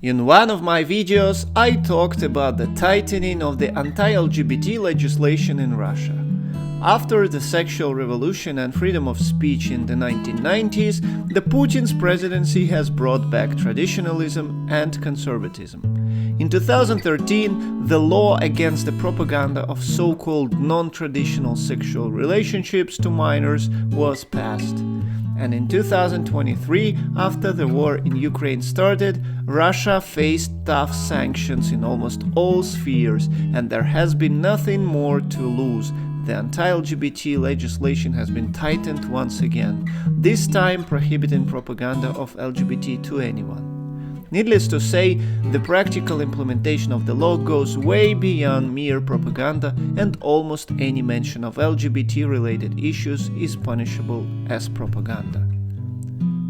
In one of my videos, I talked about the tightening of the anti-LGBT legislation in Russia. After the sexual revolution and freedom of speech in the 1990s, the Putin's presidency has brought back traditionalism and conservatism. In 2013, the law against the propaganda of so-called non-traditional sexual relationships to minors was passed. And in 2023, after the war in Ukraine started, Russia faced tough sanctions in almost all spheres, and there has been nothing more to lose. The anti-LGBT legislation has been tightened once again, this time prohibiting propaganda of LGBT to anyone. Needless to say, the practical implementation of the law goes way beyond mere propaganda, and almost any mention of LGBT-related issues is punishable as propaganda.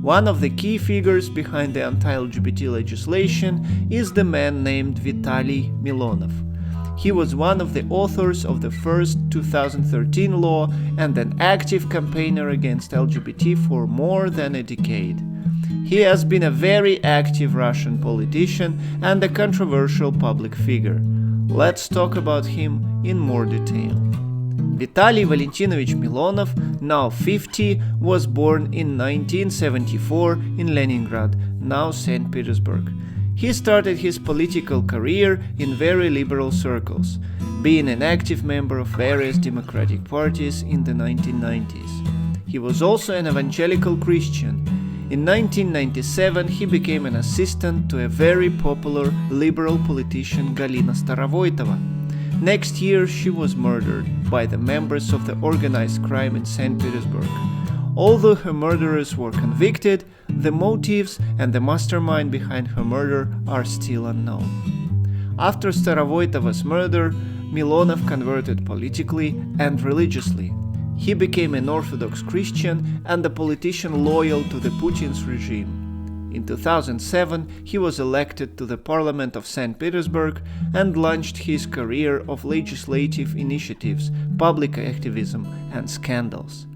One of the key figures behind the anti-LGBT legislation is the man named Vitali Milonov. He was one of the authors of the first 2013 law and an active campaigner against LGBT for more than a decade. He has been a very active Russian politician and a controversial public figure. Let's talk about him in more detail. Vitali Valentinovich Milonov, now 50, was born in 1974 in Leningrad, now St Petersburg. He started his political career in very liberal circles, being an active member of various democratic parties in the 1990s. He was also an evangelical Christian. In 1997, he became an assistant to a very popular liberal politician Galina Starovoitova. Next year, she was murdered by the members of the organized crime in St. Petersburg. Although her murderers were convicted, the motives and the mastermind behind her murder are still unknown. After Starovoitova's murder, Milonov converted politically and religiously. He became an Orthodox Christian and a politician loyal to the Putin's regime. In 2007, he was elected to the Parliament of St. Petersburg and launched his career of legislative initiatives, public activism, and scandals.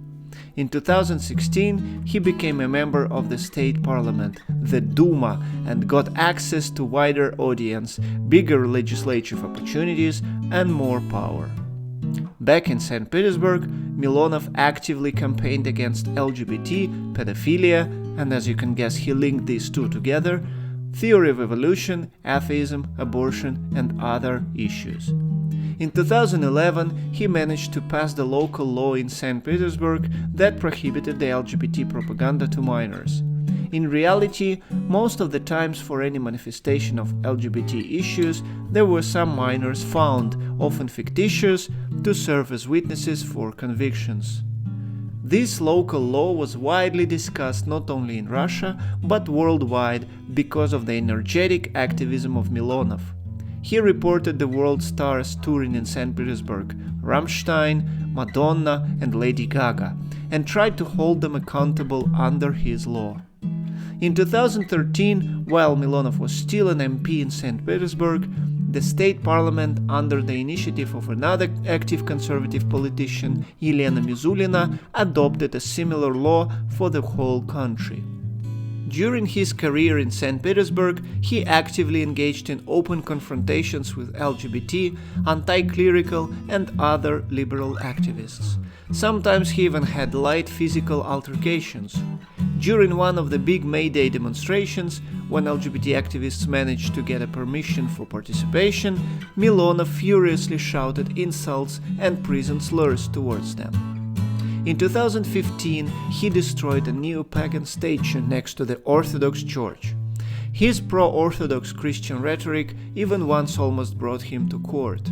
In 2016, he became a member of the state parliament, the Duma, and got access to wider audience, bigger legislative opportunities, and more power. Back in St. Petersburg, Milonov actively campaigned against LGBT, pedophilia, and as you can guess, he linked these two together, theory of evolution, atheism, abortion, and other issues. In 2011, he managed to pass the local law in St. Petersburg that prohibited the LGBT propaganda to minors. In reality, most of the times for any manifestation of LGBT issues, there were some minors found, often fictitious, to serve as witnesses for convictions. This local law was widely discussed not only in Russia, but worldwide because of the energetic activism of Milonov. He reported the world stars touring in St. Petersburg, Rammstein, Madonna, and Lady Gaga, and tried to hold them accountable under his law. In 2013, while Milonov was still an MP in St. Petersburg, the state parliament, under the initiative of another active conservative politician, Elena Mizulina, adopted a similar law for the whole country. During his career in St. Petersburg, he actively engaged in open confrontations with LGBT, anti-clerical, and other liberal activists. Sometimes he even had light physical altercations. During one of the big May Day demonstrations, when LGBT activists managed to get a permission for participation, Milonov furiously shouted insults and prison slurs towards them. In 2015, he destroyed a neo-pagan statue next to the Orthodox Church. His pro-Orthodox Christian rhetoric even once almost brought him to court.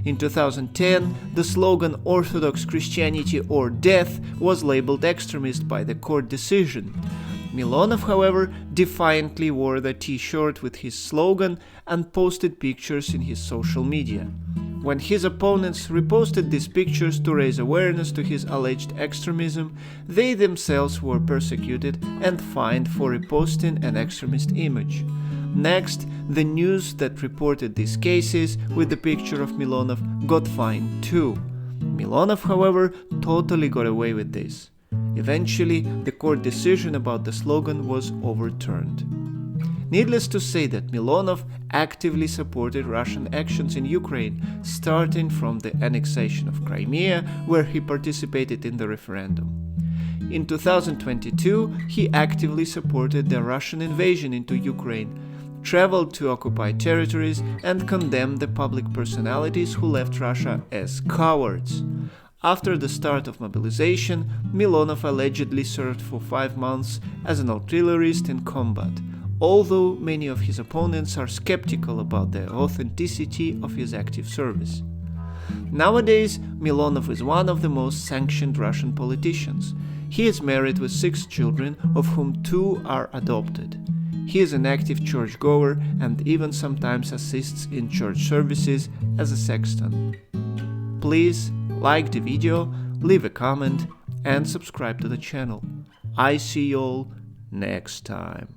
In 2010, the slogan "Orthodox Christianity or Death" was labeled extremist by the court decision. Milonov, however, defiantly wore the t-shirt with his slogan and posted pictures in his social media. When his opponents reposted these pictures to raise awareness to his alleged extremism, they themselves were persecuted and fined for reposting an extremist image. Next, the news that reported these cases with the picture of Milonov got fined too. Milonov, however, totally got away with this. Eventually, the court decision about the slogan was overturned. Needless to say that Milonov actively supported Russian actions in Ukraine, starting from the annexation of Crimea, where he participated in the referendum. In 2022, he actively supported the Russian invasion into Ukraine, traveled to occupied territories, and condemned the public personalities who left Russia as cowards. After the start of mobilization, Milonov allegedly served for 5 months as an artillerist in combat, although many of his opponents are skeptical about the authenticity of his active service. Nowadays, Milonov is one of the most sanctioned Russian politicians. He is married with 6 children, of whom 2 are adopted. He is an active churchgoer and even sometimes assists in church services as a sexton. Please like the video, leave a comment, and subscribe to the channel. I see you all next time.